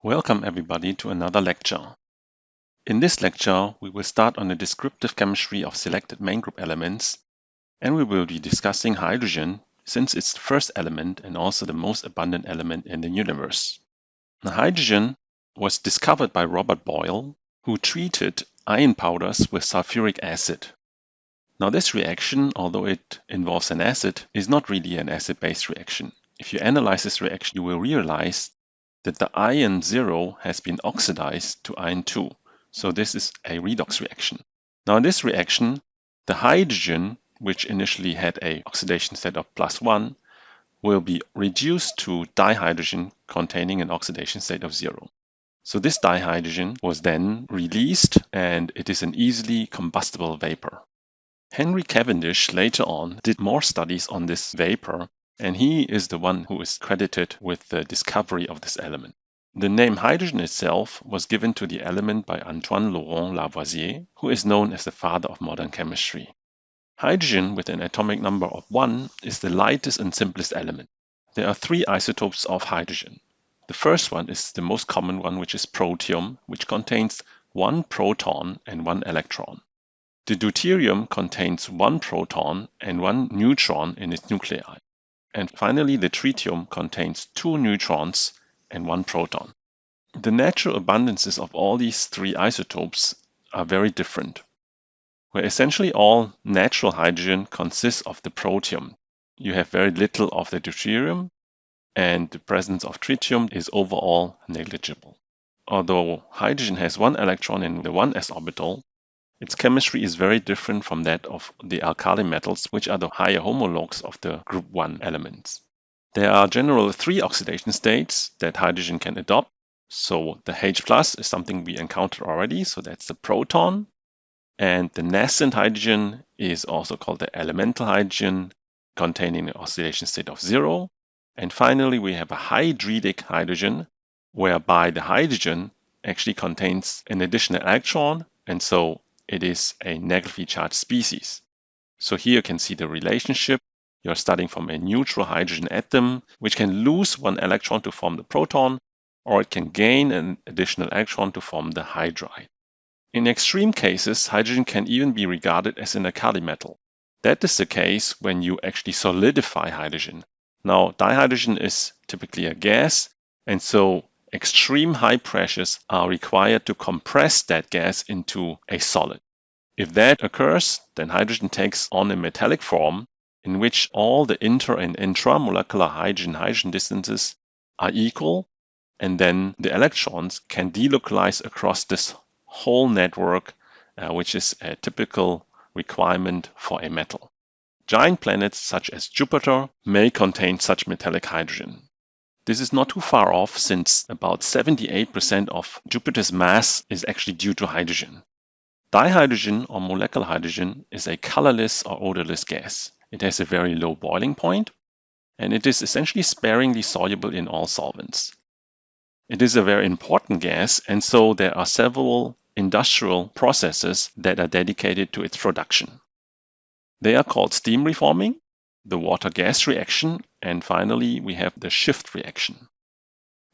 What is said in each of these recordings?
Welcome everybody to another lecture. In this lecture, we will start on the descriptive chemistry of selected main group elements, and we will be discussing hydrogen since it's the first element and also the most abundant element in the universe. Now, hydrogen was discovered by Robert Boyle, who treated iron powders with sulfuric acid. Now, this reaction, although it involves an acid, is not really an acid-base reaction. If you analyze this reaction, you will realize that the iron 0 has been oxidized to iron 2. So this is a redox reaction. Now in this reaction, the hydrogen, which initially had an oxidation state of +1, will be reduced to dihydrogen containing an oxidation state of 0. So this dihydrogen was then released and it is an easily combustible vapor. Henry Cavendish later on did more studies on this vapor, and he is the one who is credited with the discovery of this element. The name hydrogen itself was given to the element by Antoine Laurent Lavoisier, who is known as the father of modern chemistry. Hydrogen with an atomic number of 1 is the lightest and simplest element. There are 3 isotopes of hydrogen. The first one is the most common one, which is protium, which contains 1 proton and 1 electron. The deuterium contains 1 proton and 1 neutron in its nuclei. And finally, the tritium contains 2 neutrons and 1 proton. The natural abundances of all these 3 isotopes are very different, where essentially all natural hydrogen consists of the protium. You have very little of the deuterium, and the presence of tritium is overall negligible. Although hydrogen has 1 electron in the 1s orbital, its chemistry is very different from that of the alkali metals, which are the higher homologues of the group 1 elements. There are generally 3 oxidation states that hydrogen can adopt. So the H+ is something we encountered already, so that's the proton. And the nascent hydrogen is also called the elemental hydrogen, containing an oxidation state of 0. And finally, we have a hydridic hydrogen, whereby the hydrogen actually contains an additional electron, and so it is a negatively charged species. So here you can see the relationship. You're starting from a neutral hydrogen atom, which can lose 1 electron to form the proton, or it can gain an additional electron to form the hydride. In extreme cases, hydrogen can even be regarded as an alkali metal. That is the case when you actually solidify hydrogen. Now, dihydrogen is typically a gas, and so extreme high pressures are required to compress that gas into a solid. If that occurs, then hydrogen takes on a metallic form in which all the inter- and intramolecular hydrogen-hydrogen distances are equal, and then the electrons can delocalize across this whole network, which is a typical requirement for a metal. Giant planets such as Jupiter may contain such metallic hydrogen. This is not too far off, since about 78% of Jupiter's mass is actually due to hydrogen. Dihydrogen or molecular hydrogen is a colorless or odorless gas. It has a very low boiling point, and it is essentially sparingly soluble in all solvents. It is a very important gas, and so there are several industrial processes that are dedicated to its production. They are called steam reforming, the water-gas reaction, and finally we have the shift reaction.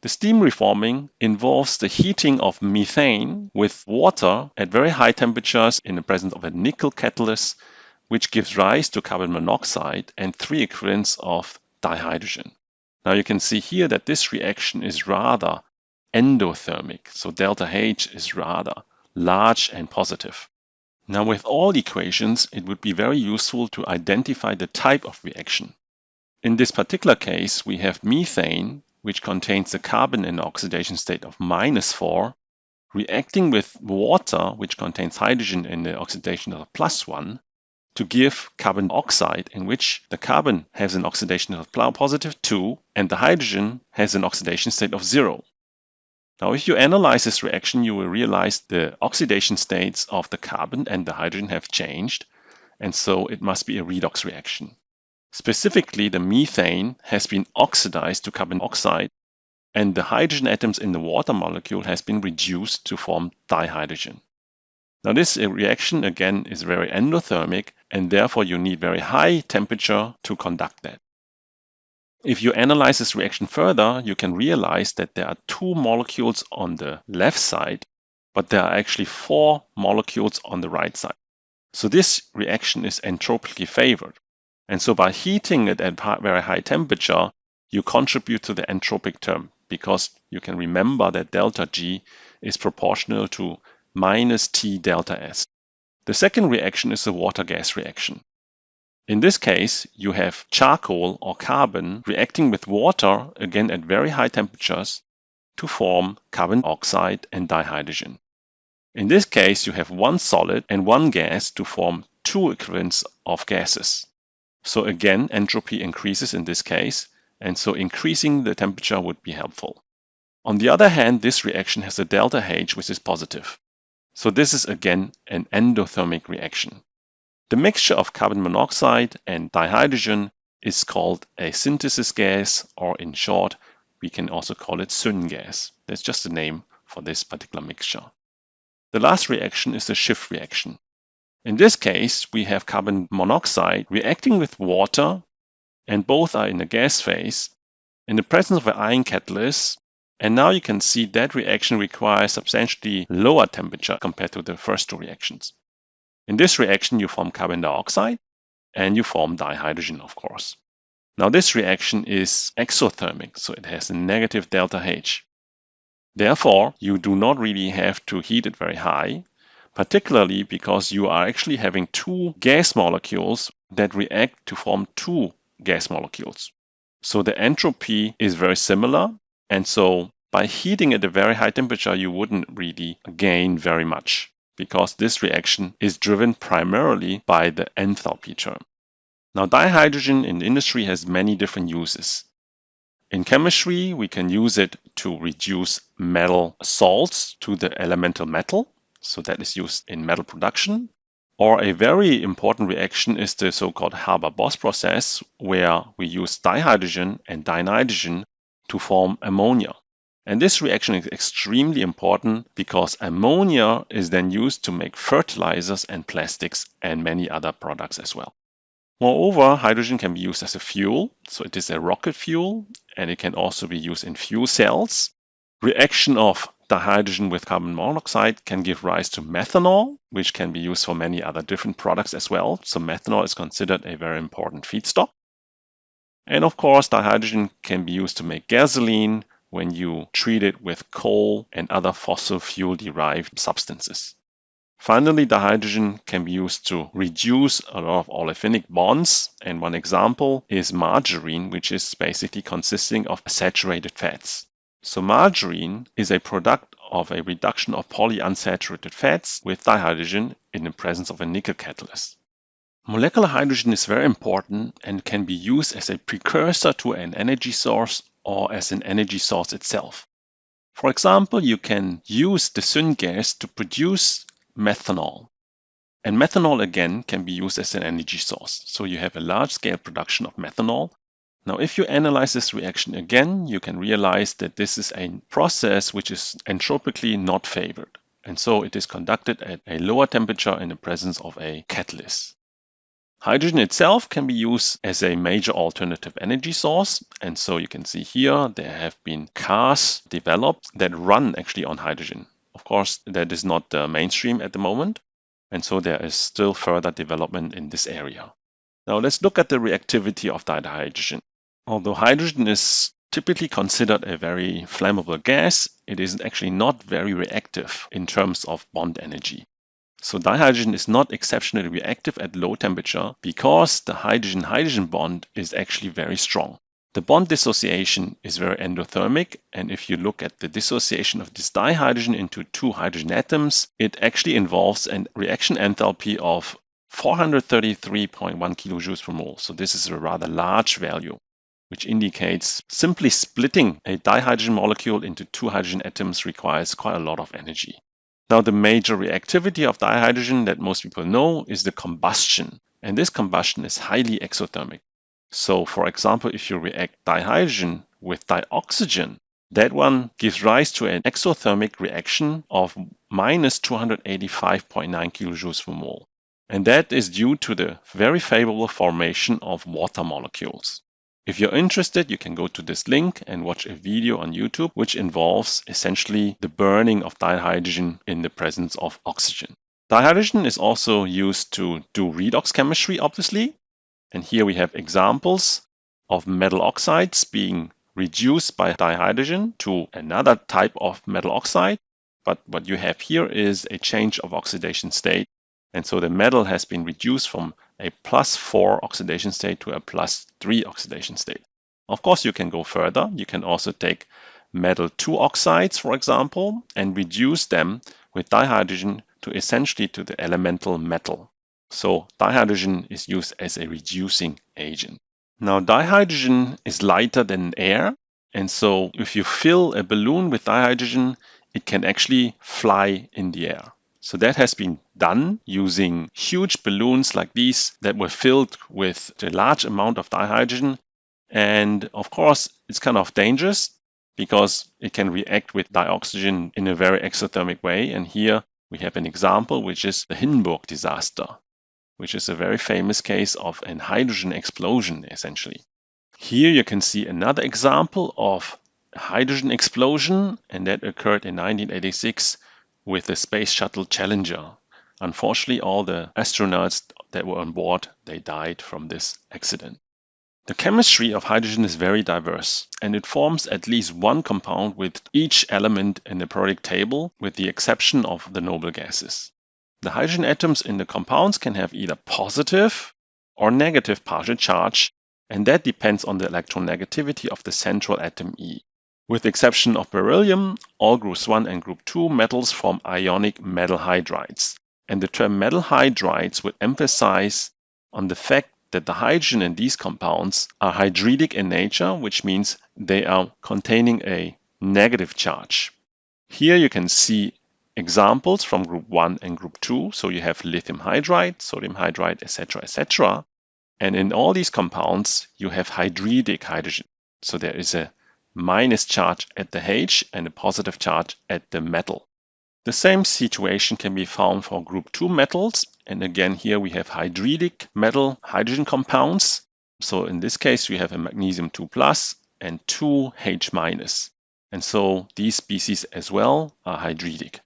The steam reforming involves the heating of methane with water at very high temperatures in the presence of a nickel catalyst, which gives rise to carbon monoxide and 3 equivalents of dihydrogen. Now you can see here that this reaction is rather endothermic, so delta H is rather large and positive. Now with all equations, it would be very useful to identify the type of reaction. In this particular case, we have methane, which contains the carbon in the oxidation state of -4, reacting with water, which contains hydrogen in the oxidation of +1, to give carbon oxide, in which the carbon has an oxidation of +2 and the hydrogen has an oxidation state of 0. Now, if you analyze this reaction, you will realize the oxidation states of the carbon and the hydrogen have changed, and so it must be a redox reaction. Specifically, the methane has been oxidized to carbon oxide, and the hydrogen atoms in the water molecule has been reduced to form dihydrogen. Now, this reaction, again, is very endothermic, and therefore you need very high temperature to conduct that. If you analyze this reaction further, you can realize that there are 2 molecules on the left side, but there are actually 4 molecules on the right side. So this reaction is entropically favored. And so by heating it at very high temperature, you contribute to the entropic term, because you can remember that delta G is proportional to minus T delta S. The second reaction is the water-gas reaction. In this case, you have charcoal or carbon reacting with water, again at very high temperatures, to form carbon oxide and dihydrogen. In this case, you have one solid and one gas to form 2 equivalents of gases. So again, entropy increases in this case, and so increasing the temperature would be helpful. On the other hand, this reaction has a delta H which is positive. So this is again an endothermic reaction. The mixture of carbon monoxide and dihydrogen is called a synthesis gas, or in short, we can also call it syngas. That's just a name for this particular mixture. The last reaction is the Schiff reaction. In this case, we have carbon monoxide reacting with water, and both are in the gas phase, in the presence of an ion catalyst. And now you can see that reaction requires substantially lower temperature compared to the first 2 reactions. In this reaction, you form carbon dioxide and you form dihydrogen, of course. Now this reaction is exothermic, so it has a negative delta H. Therefore, you do not really have to heat it very high, particularly because you are actually having 2 gas molecules that react to form 2 gas molecules. So the entropy is very similar, and so by heating at a very high temperature, you wouldn't really gain very much, because this reaction is driven primarily by the enthalpy term. Now, dihydrogen in industry has many different uses. In chemistry, we can use it to reduce metal salts to the elemental metal, so that is used in metal production. Or a very important reaction is the so-called Haber-Bosch process, where we use dihydrogen and dinitrogen to form ammonia. And this reaction is extremely important because ammonia is then used to make fertilizers and plastics and many other products as well. Moreover, hydrogen can be used as a fuel, so it is a rocket fuel, and it can also be used in fuel cells. Reaction of dihydrogen with carbon monoxide can give rise to methanol, which can be used for many other different products as well. So methanol is considered a very important feedstock. And of course, dihydrogen can be used to make gasoline when you treat it with coal and other fossil fuel-derived substances. Finally, dihydrogen can be used to reduce a lot of olefinic bonds, and one example is margarine, which is basically consisting of saturated fats. So margarine is a product of a reduction of polyunsaturated fats with dihydrogen in the presence of a nickel catalyst. Molecular hydrogen is very important and can be used as a precursor to an energy source or as an energy source itself. For example, you can use the syngas to produce methanol. And methanol again can be used as an energy source. So you have a large-scale production of methanol. Now, if you analyze this reaction again, you can realize that this is a process which is entropically not favored. And so it is conducted at a lower temperature in the presence of a catalyst. Hydrogen itself can be used as a major alternative energy source. And so you can see here there have been cars developed that run actually on hydrogen. Of course, that is not the mainstream at the moment. And so there is still further development in this area. Now let's look at the reactivity of dihydrogen. Although hydrogen is typically considered a very flammable gas, it is actually not very reactive in terms of bond energy. So dihydrogen is not exceptionally reactive at low temperature because the hydrogen-hydrogen bond is actually very strong. The bond dissociation is very endothermic, and if you look at the dissociation of this dihydrogen into 2 hydrogen atoms, it actually involves a reaction enthalpy of 433.1 kilojoules per mole. So this is a rather large value, which indicates simply splitting a dihydrogen molecule into 2 hydrogen atoms requires quite a lot of energy. Now, the major reactivity of dihydrogen that most people know is the combustion, and this combustion is highly exothermic. So, for example, if you react dihydrogen with dioxygen, that one gives rise to an exothermic reaction of minus 285.9 kilojoules per mole. And that is due to the very favorable formation of water molecules. If you're interested, you can go to this link and watch a video on YouTube, which involves essentially the burning of dihydrogen in the presence of oxygen. Dihydrogen is also used to do redox chemistry, obviously. And here we have examples of metal oxides being reduced by dihydrogen to another type of metal oxide. But what you have here is a change of oxidation state. And so the metal has been reduced from a +4 oxidation state to a +3 oxidation state. Of course, you can go further. You can also take metal 2 oxides, for example, and reduce them with dihydrogen to essentially to the elemental metal. So dihydrogen is used as a reducing agent. Now, dihydrogen is lighter than air. And so if you fill a balloon with dihydrogen, it can actually fly in the air. So that has been done using huge balloons like these that were filled with a large amount of dihydrogen. And of course, it's kind of dangerous because it can react with dioxygen in a very exothermic way. And here we have an example, which is the Hindenburg disaster, which is a very famous case of a hydrogen explosion, essentially. Here you can see another example of a hydrogen explosion, and that occurred in 1986 with the Space Shuttle Challenger. Unfortunately, all the astronauts that were on board, they died from this accident. The chemistry of hydrogen is very diverse, and it forms at least one compound with each element in the periodic table, with the exception of the noble gases. The hydrogen atoms in the compounds can have either positive or negative partial charge, and that depends on the electronegativity of the central atom E. With the exception of beryllium, all groups 1 and group 2 metals form ionic metal hydrides. And the term metal hydrides would emphasize on the fact that the hydrogen in these compounds are hydridic in nature, which means they are containing a negative charge. Here you can see examples from group 1 and group 2. So you have lithium hydride, sodium hydride, etc., etc. And in all these compounds, you have hydridic hydrogen. So there is a minus charge at the H and a positive charge at the metal. The same situation can be found for group 2 metals. And again, here we have hydridic metal hydrogen compounds. So in this case, we have a magnesium 2+ and 2 H-. And so these species as well are hydridic.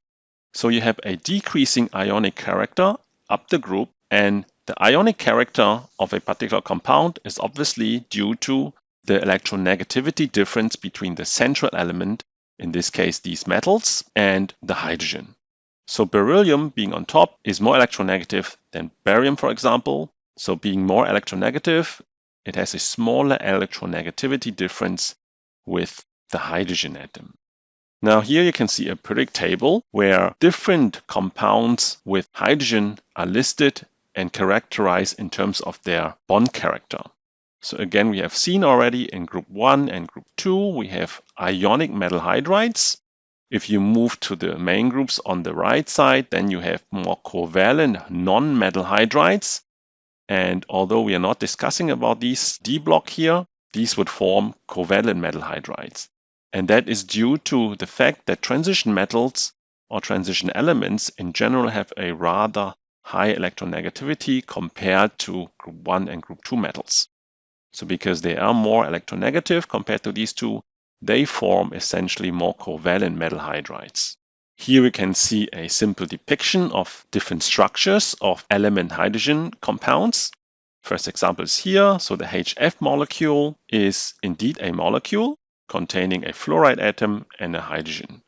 So you have a decreasing ionic character up the group, and the ionic character of a particular compound is obviously due to the electronegativity difference between the central element, in this case these metals, and the hydrogen. So beryllium being on top is more electronegative than barium, for example. So being more electronegative, it has a smaller electronegativity difference with the hydrogen atom. Now here you can see a periodic table where different compounds with hydrogen are listed and characterized in terms of their bond character. So again, we have seen already in group 1 and group 2, we have ionic metal hydrides. If you move to the main groups on the right side, then you have more covalent non-metal hydrides. And although we are not discussing about these D block here, these would form covalent metal hydrides. And that is due to the fact that transition metals or transition elements in general have a rather high electronegativity compared to group 1 and group 2 metals. So because they are more electronegative compared to these two, they form essentially more covalent metal hydrides. Here we can see a simple depiction of different structures of element hydrogen compounds. First example is here. So the HF molecule is indeed a molecule containing a fluoride atom and a hydrogen.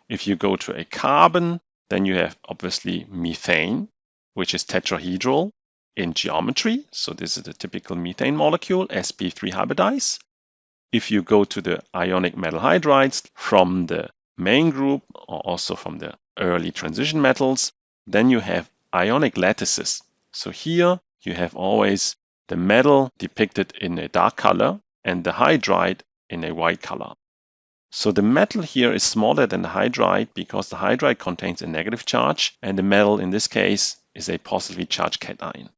If you go to a carbon, then you have obviously methane, which is tetrahedral in geometry. So this is the typical methane molecule, sp3 hybridise. If you go to the ionic metal hydrides from the main group or also from the early transition metals, then you have ionic lattices. So here you have always the metal depicted in a dark color and the hydride in a white color. So the metal here is smaller than the hydride because the hydride contains a negative charge and the metal in this case is a positively charged cation.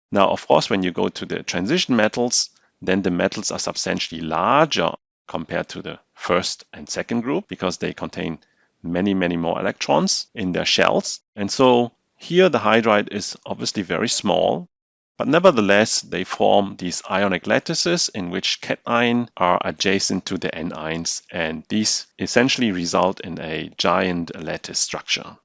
Now, of course, when you go to the transition metals, then the metals are substantially larger compared to the first and second group because they contain many more electrons in their shells. And so here the hydride is obviously very small. But nevertheless, they form these ionic lattices in which cation are adjacent to the anions, and these essentially result in a giant lattice structure.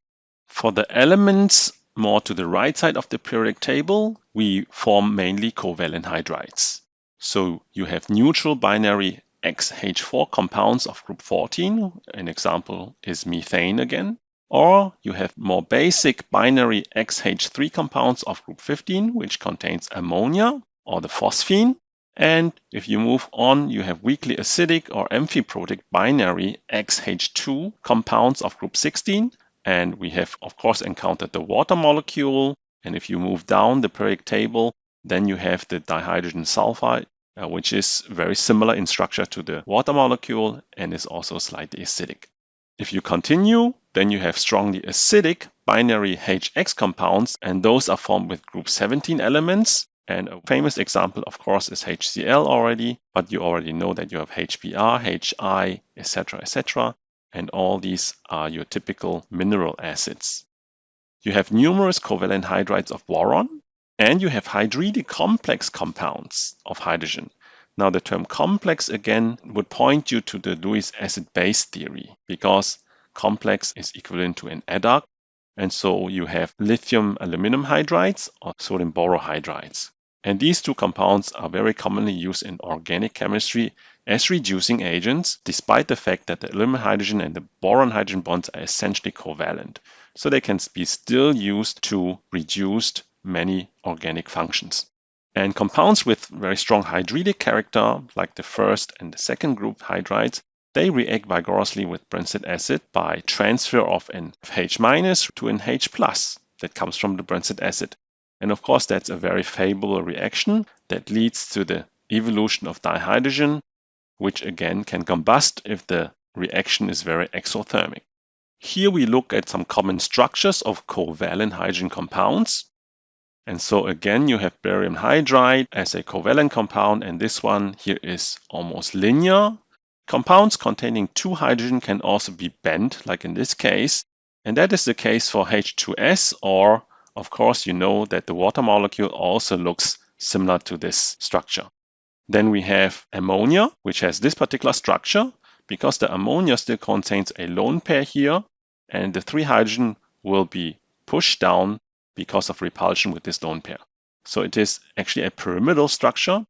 For the elements more to the right side of the periodic table, we form mainly covalent hydrides. So you have neutral binary XH4 compounds of group 14, an example is methane again, or you have more basic binary XH3 compounds of group 15, which contains ammonia or the phosphine. And if you move on, you have weakly acidic or amphiprotic binary XH2 compounds of group 16. And we have, of course, encountered the water molecule. And if you move down the periodic table, then you have the dihydrogen sulfide, which is very similar in structure to the water molecule and is also slightly acidic. If you continue, then you have strongly acidic binary HX compounds, and those are formed with group 17 elements. And a famous example, of course, is HCl already, but you already know that you have HBr, HI, etc., etc. And all these are your typical mineral acids. You have numerous covalent hydrides of boron, and you have hydridic complex compounds of hydrogen. Now, the term complex again would point you to the Lewis acid-base theory, because complex is equivalent to an adduct, and so you have lithium aluminum hydrides or sodium borohydrides. And these two compounds are very commonly used in organic chemistry as reducing agents, despite the fact that the aluminum hydrogen and the boron hydrogen bonds are essentially covalent. So they can be still used to reduce many organic functions. And compounds with very strong hydridic character, like the first and the second group hydrides, they react vigorously with Brunstad acid by transfer of an H- to an H+ that comes from the Brunstad acid. And of course, that's a very favorable reaction that leads to the evolution of dihydrogen, which again can combust if the reaction is very exothermic. Here we look at some common structures of covalent hydrogen compounds. And so again, you have barium hydride as a covalent compound, and this one here is almost linear. Compounds containing two hydrogen can also be bent, like in this case, and that is the case for H2S, or of course you know that the water molecule also looks similar to this structure. Then we have ammonia, which has this particular structure, because the ammonia still contains a lone pair here, and the three hydrogen will be pushed down because of repulsion with this lone pair. So it is actually a pyramidal structure,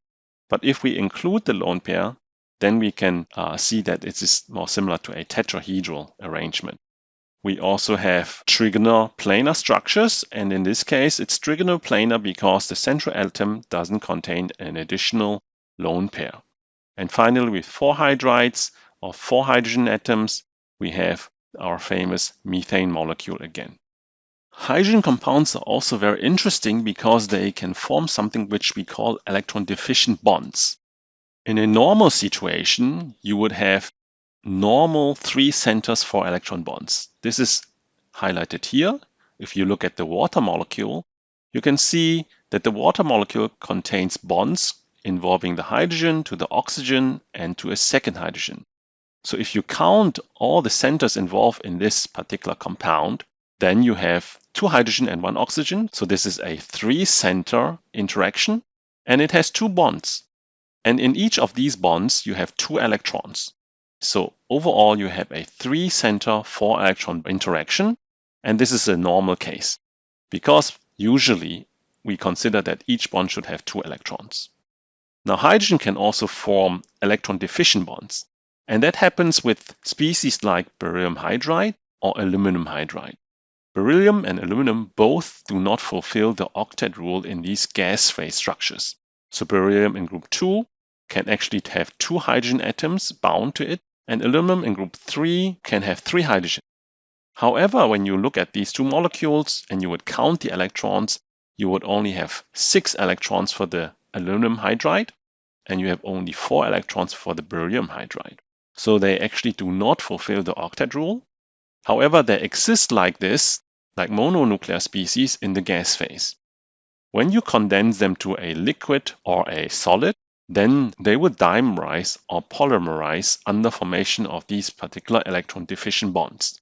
but if we include the lone pair, then we can see that it is more similar to a tetrahedral arrangement. We also have trigonal planar structures, and in this case it's trigonal planar because the central atom doesn't contain an additional lone pair. And finally, with four hydrides or four hydrogen atoms, we have our famous methane molecule again. Hydrogen compounds are also very interesting because they can form something which we call electron deficient bonds. In a normal situation, you would have normal 3 centers for electron bonds. This is highlighted here. If you look at the water molecule, you can see that the water molecule contains bonds involving the hydrogen to the oxygen and to a second hydrogen. So if you count all the centers involved in this particular compound, then you have 2 hydrogen and 1 oxygen. So this is a 3-center interaction, and it has 2 bonds. And in each of these bonds, you have 2 electrons. So overall, you have a 3-center 4-electron interaction, and this is a normal case, because usually we consider that each bond should have 2 electrons. Now, hydrogen can also form electron deficient bonds, and that happens with species like beryllium hydride or aluminum hydride. Beryllium and aluminum both do not fulfill the octet rule in these gas phase structures. So beryllium in group 2 can actually have 2 hydrogen atoms bound to it, and aluminum in group 3 can have 3 hydrogen. However, when you look at these 2 molecules and you would count the electrons, you would only have 6 electrons for the aluminum hydride, and you have only 4 electrons for the beryllium hydride. So they actually do not fulfill the octet rule. However, they exist like this, like mononuclear species in the gas phase. When you condense them to a liquid or a solid, then they would dimerize or polymerize under formation of these particular electron deficient bonds.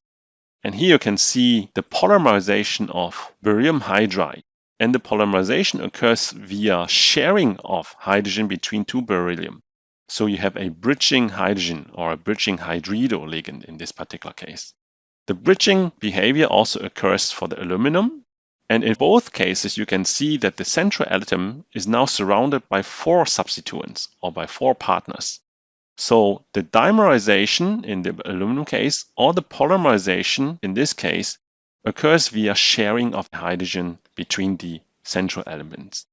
And here you can see the polymerization of barium hydride. and the polymerization occurs via sharing of hydrogen between two beryllium. So you have a bridging hydrogen or a bridging hydrido ligand in this particular case. The bridging behavior also occurs for the aluminum, and in both cases you can see that the central atom is now surrounded by 4 substituents or by 4 partners. So the dimerization in the aluminum case or the polymerization in this case occurs via sharing of hydrogen between the central elements.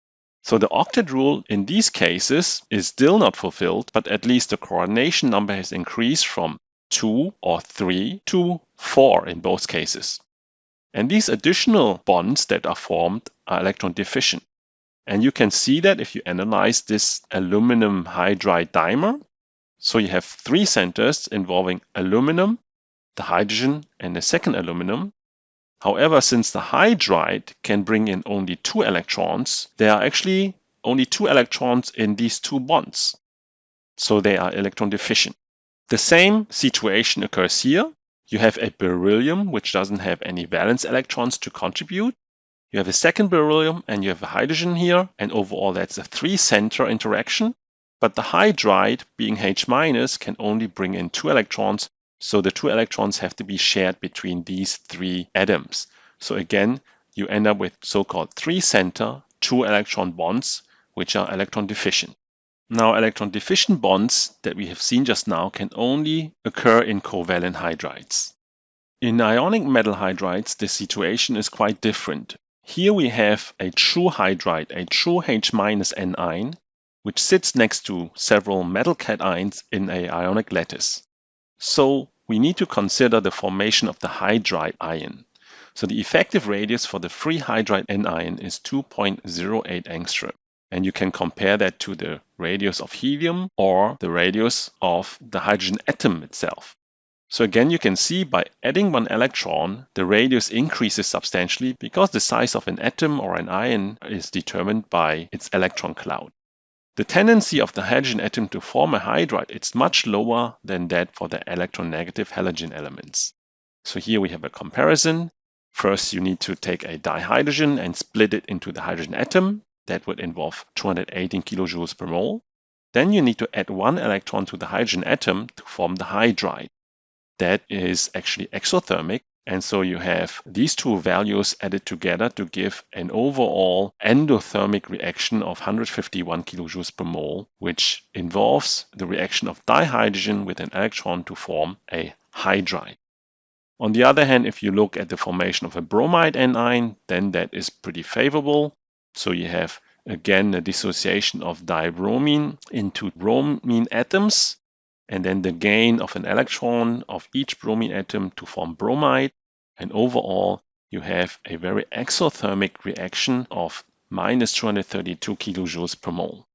So the octet rule in these cases is still not fulfilled, but at least the coordination number has increased from 2 or 3 to 4 in both cases. And these additional bonds that are formed are electron deficient. And you can see that if you analyze this aluminum hydride dimer. So you have 3 centers involving aluminum, the hydrogen, and the second aluminum. However, since the hydride can bring in only 2 electrons, there are actually only 2 electrons in these 2 bonds. So they are electron deficient. The same situation occurs here. You have a beryllium which doesn't have any valence electrons to contribute. You have a second beryllium and you have a hydrogen here, and overall that's a 3-center interaction. But the hydride, being H- can only bring in 2 electrons, so the 2 electrons have to be shared between these 3 atoms. So again, you end up with so-called 3-center, 2-electron bonds, which are electron deficient. Now, electron deficient bonds that we have seen just now can only occur in covalent hydrides. In ionic metal hydrides, the situation is quite different. Here we have a true hydride, a true H- anion, which sits next to several metal cations in an ionic lattice. So we need to consider the formation of the hydride ion. So the effective radius for the free hydride anion is 2.08 angstrom. And you can compare that to the radius of helium or the radius of the hydrogen atom itself. So again, you can see by adding 1 electron, the radius increases substantially because the size of an atom or an ion is determined by its electron cloud. The tendency of the hydrogen atom to form a hydride is much lower than that for the electronegative halogen elements. So here we have a comparison. First, you need to take a dihydrogen and split it into the hydrogen atom. That would involve 218 kilojoules per mole. Then you need to add 1 electron to the hydrogen atom to form the hydride. That is actually exothermic. And so you have these 2 values added together to give an overall endothermic reaction of 151 kilojoules per mole, which involves the reaction of dihydrogen with an electron to form a hydride. On the other hand, if you look at the formation of a bromide anion, then that is pretty favorable. So you have again a dissociation of dibromine into bromine atoms, and then the gain of an electron of each bromine atom to form bromide. And overall, you have a very exothermic reaction of minus 232 kilojoules per mole.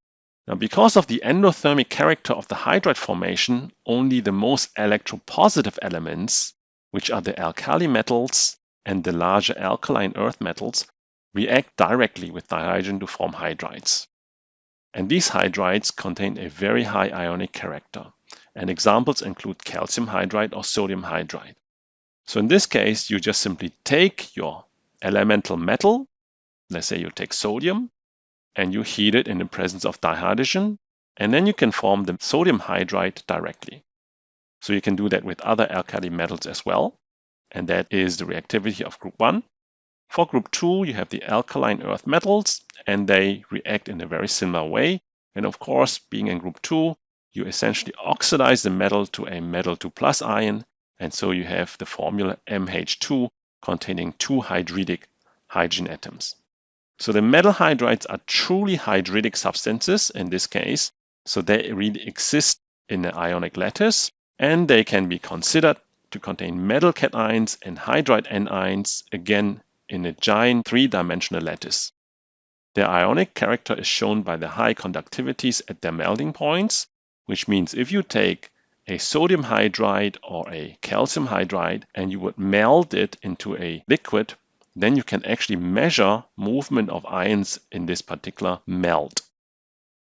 Now, because of the endothermic character of the hydride formation, only the most electropositive elements, which are the alkali metals and the larger alkaline earth metals, react directly with dihydrogen to form hydrides. And these hydrides contain a very high ionic character. And examples include calcium hydride or sodium hydride. So in this case, you just simply take your elemental metal, let's say you take sodium, and you heat it in the presence of dihydrogen, and then you can form the sodium hydride directly. So you can do that with other alkali metals as well, and that is the reactivity of group 1. For group 2, you have the alkaline earth metals, and they react in a very similar way. And of course, being in group 2, you essentially oxidize the metal to a metal 2+ ion, and so you have the formula MH2 containing 2 hydridic hydrogen atoms. So the metal hydrides are truly hydridic substances in this case, so they really exist in the ionic lattice, and they can be considered to contain metal cations and hydride anions, again in a giant 3-dimensional lattice. Their ionic character is shown by the high conductivities at their melting points, which means if you take a sodium hydride or a calcium hydride and you would melt it into a liquid, then you can actually measure movement of ions in this particular melt.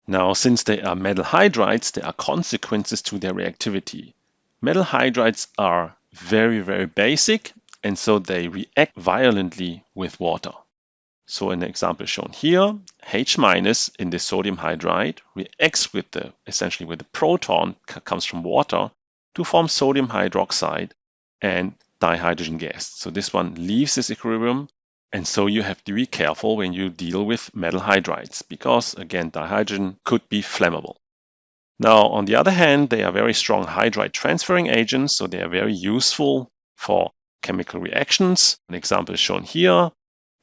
Now, since they are metal hydrides, there are consequences to their reactivity. Metal hydrides are very, very basic, and so they react violently with water. So an example shown here, H- in the sodium hydride reacts with essentially with the proton, comes from water, to form sodium hydroxide and dihydrogen gas. So this one leaves this equilibrium, and so you have to be careful when you deal with metal hydrides, because again, dihydrogen could be flammable. Now, on the other hand, they are very strong hydride transferring agents, so they are very useful for chemical reactions. An example is shown here,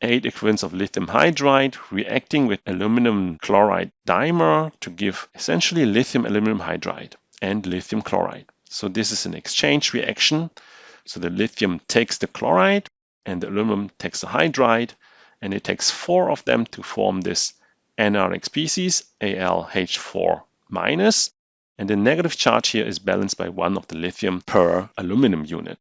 8 equivalents of lithium hydride reacting with aluminum chloride dimer to give essentially lithium aluminum hydride and lithium chloride. So this is an exchange reaction. So the lithium takes the chloride and the aluminum takes the hydride, and it takes 4 of them to form this anionic species, AlH4-, and the negative charge here is balanced by 1 of the lithium per aluminum unit.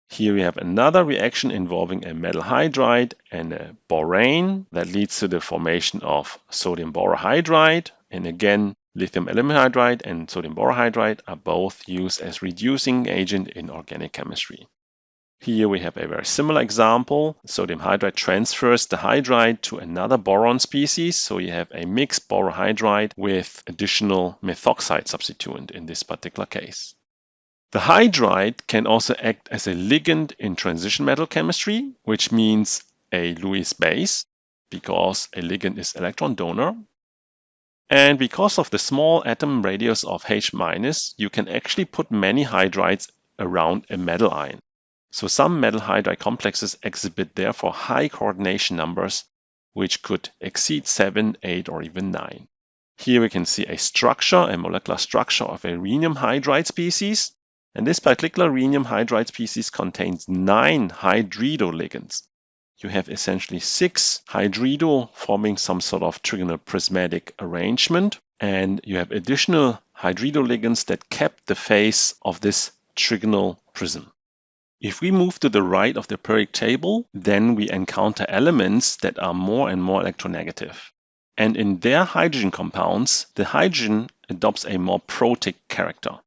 Here we have another reaction involving a metal hydride and a borane that leads to the formation of sodium borohydride. And again, lithium aluminum hydride and sodium borohydride are both used as reducing agent in organic chemistry. Here we have a very similar example. Sodium hydride transfers the hydride to another boron species. So you have a mixed borohydride with additional methoxide substituent in this particular case. The hydride can also act as a ligand in transition metal chemistry, which means a Lewis base, because a ligand is electron donor. And because of the small atom radius of H-, you can actually put many hydrides around a metal ion. So some metal hydride complexes exhibit therefore high coordination numbers, which could exceed 7, 8, or even 9. Here we can see a structure, a molecular structure of a rhenium hydride species. And this particular rhenium hydride species contains 9 hydridoligands. You have essentially 6 hydrido forming some sort of trigonal prismatic arrangement, and you have additional hydridoligands that cap the face of this trigonal prism. If we move to the right of the periodic table, then we encounter elements that are more and more electronegative. And in their hydrogen compounds, the hydrogen adopts a more protic character,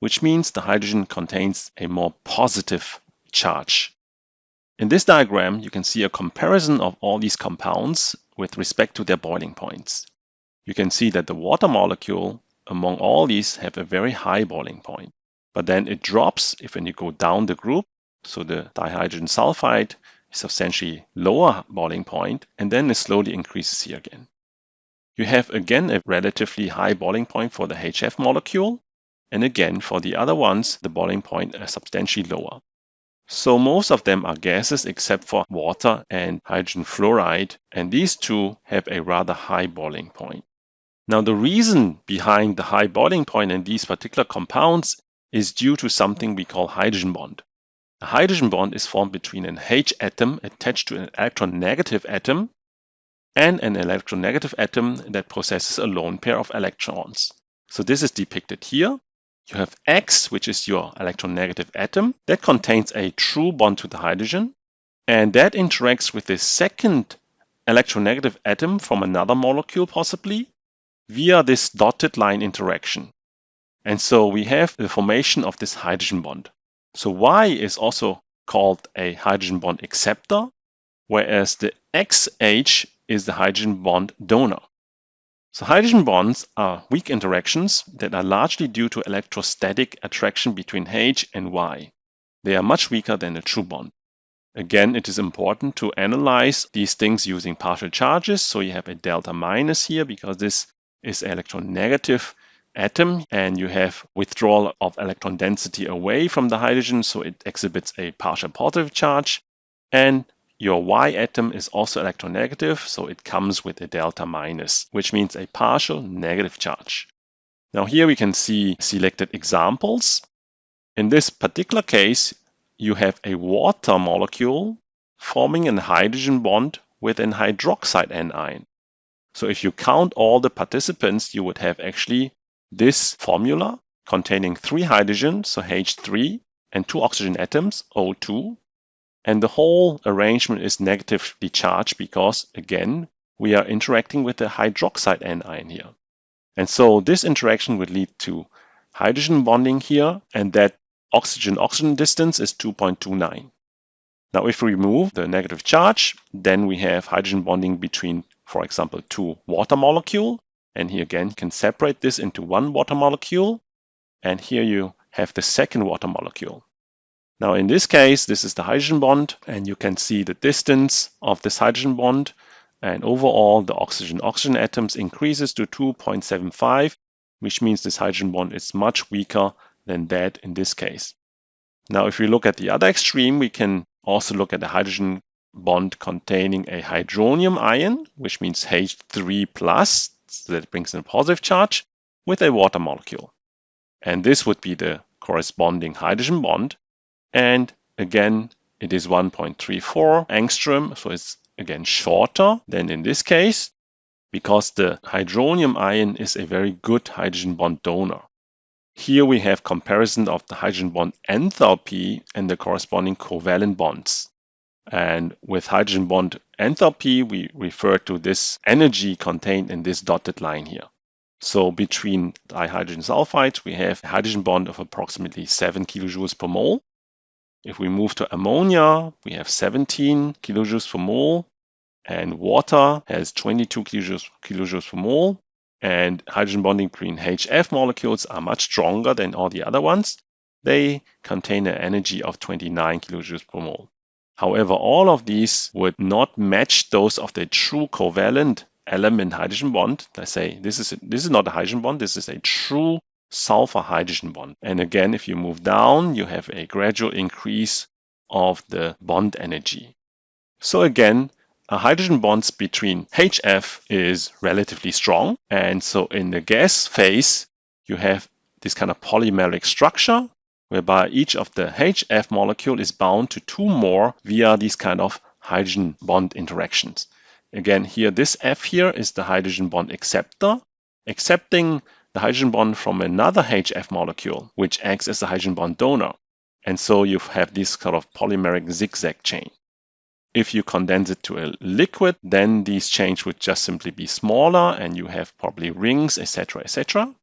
which means the hydrogen contains a more positive charge. In this diagram, you can see a comparison of all these compounds with respect to their boiling points. You can see that the water molecule among all these have a very high boiling point, but then it drops when you go down the group. So the dihydrogen sulfide is substantially lower boiling point, and then it slowly increases here again. You have again a relatively high boiling point for the HF molecule, and again for the other ones, the boiling point is substantially lower. So most of them are gases except for water and hydrogen fluoride, and these two have a rather high boiling point. Now the reason behind the high boiling point in these particular compounds is due to something we call hydrogen bond. A hydrogen bond is formed between an H atom attached to an electronegative atom and an electronegative atom that possesses a lone pair of electrons. So this is depicted here. You have X, which is your electronegative atom that contains a true bond to the hydrogen, and that interacts with the second electronegative atom from another molecule possibly via this dotted line interaction. And so we have the formation of this hydrogen bond. So Y is also called a hydrogen bond acceptor, whereas the XH is the hydrogen bond donor. So hydrogen bonds are weak interactions that are largely due to electrostatic attraction between H and Y. They are much weaker than a true bond. Again, it is important to analyze these things using partial charges. So you have a delta minus here because this is an electronegative atom, and you have withdrawal of electron density away from the hydrogen, so it exhibits a partial positive charge. And your Y atom is also electronegative, so it comes with a delta minus, which means a partial negative charge. Now here we can see selected examples. In this particular case, you have a water molecule forming a hydrogen bond with an hydroxide anion. So if you count all the participants, you would have actually this formula containing 3 hydrogens, so H3, and 2 oxygen atoms, O2. And the whole arrangement is negatively charged because, again, we are interacting with the hydroxide anion here. And so this interaction would lead to hydrogen bonding here, and that oxygen-oxygen distance is 2.29. Now, if we remove the negative charge, then we have hydrogen bonding between, for example, two water molecules. And here again, you can separate this into one water molecule. And here you have the second water molecule. Now, in this case, this is the hydrogen bond, and you can see the distance of this hydrogen bond. And overall, the oxygen-oxygen atoms increases to 2.75, which means this hydrogen bond is much weaker than that in this case. Now, if we look at the other extreme, we can also look at the hydrogen bond containing a hydronium ion, which means H3+, so that brings in a positive charge, with a water molecule. And this would be the corresponding hydrogen bond. And again, it is 1.34 angstrom, so it's again shorter than in this case, because the hydronium ion is a very good hydrogen bond donor. Here we have comparison of the hydrogen bond enthalpy and the corresponding covalent bonds. And with hydrogen bond enthalpy, we refer to this energy contained in this dotted line here. So between dihydrogen sulfides, we have a hydrogen bond of approximately 7 kilojoules per mole. If we move to ammonia, we have 17 kilojoules per mole, and water has 22 kilojoules per mole. And hydrogen bonding between HF molecules are much stronger than all the other ones. They contain an energy of 29 kilojoules per mole. However, all of these would not match those of the true covalent element hydrogen bond. I say this is not a hydrogen bond, this is a true sulfur hydrogen bond. And again, if you move down, you have a gradual increase of the bond energy. So again, hydrogen bonds between HF is relatively strong. And so in the gas phase, you have this kind of polymeric structure whereby each of the HF molecule is bound to two more via these kind of hydrogen bond interactions. Again, here, this F here is the hydrogen bond acceptor, accepting the hydrogen bond from another HF molecule, which acts as a hydrogen bond donor. And so you have this kind of polymeric zigzag chain. If you condense it to a liquid, then these chains would just simply be smaller and you have probably rings, etc., etc.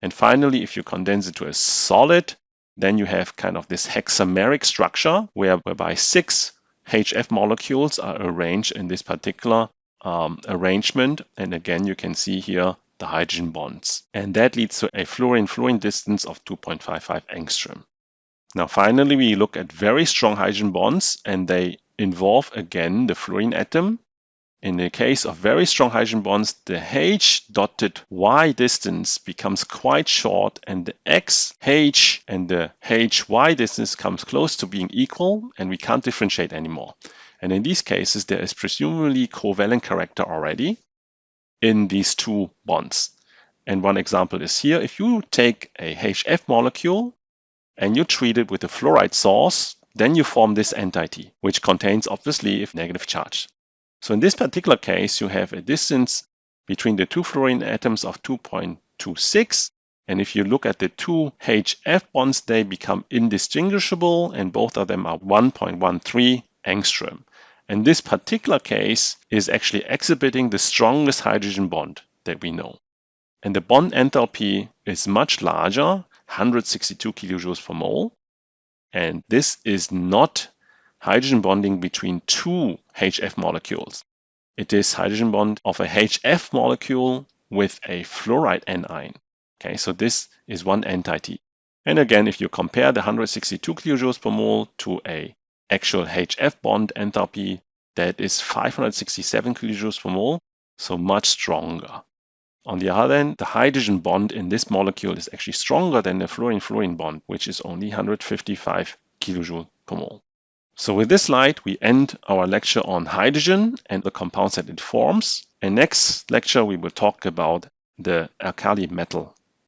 And finally, if you condense it to a solid, then you have kind of this hexameric structure whereby 6 HF molecules are arranged in this particular arrangement. And again, you can see here the hydrogen bonds. And that leads to a fluorine-fluorine distance of 2.55 angstrom. Now, finally, we look at very strong hydrogen bonds, and they involve again the fluorine atom. In the case of very strong hydrogen bonds, the H dotted Y distance becomes quite short, and the X, H, and the HY distance comes close to being equal, and we can't differentiate anymore. And in these cases, there is presumably covalent character already in these two bonds. And one example is here. If you take a HF molecule and you treat it with a fluoride source, then you form this entity, which contains obviously a negative charge. So in this particular case, you have a distance between the two fluorine atoms of 2.26. And if you look at the two HF bonds, they become indistinguishable, and both of them are 1.13 angstrom. And this particular case is actually exhibiting the strongest hydrogen bond that we know. And the bond enthalpy is much larger, 162 kilojoules per mole. And this is not hydrogen bonding between two HF molecules. It is hydrogen bond of a HF molecule with a fluoride anion. Okay, so this is one entity. And again, if you compare the 162 kilojoules per mole to a actual HF bond enthalpy, that is 567 kilojoules per mole, so much stronger. On the other hand, the hydrogen bond in this molecule is actually stronger than the fluorine-fluorine bond, which is only 155 kilojoules per mole. So with this slide, we end our lecture on hydrogen and the compounds that it forms. And next lecture, we will talk about the alkali metal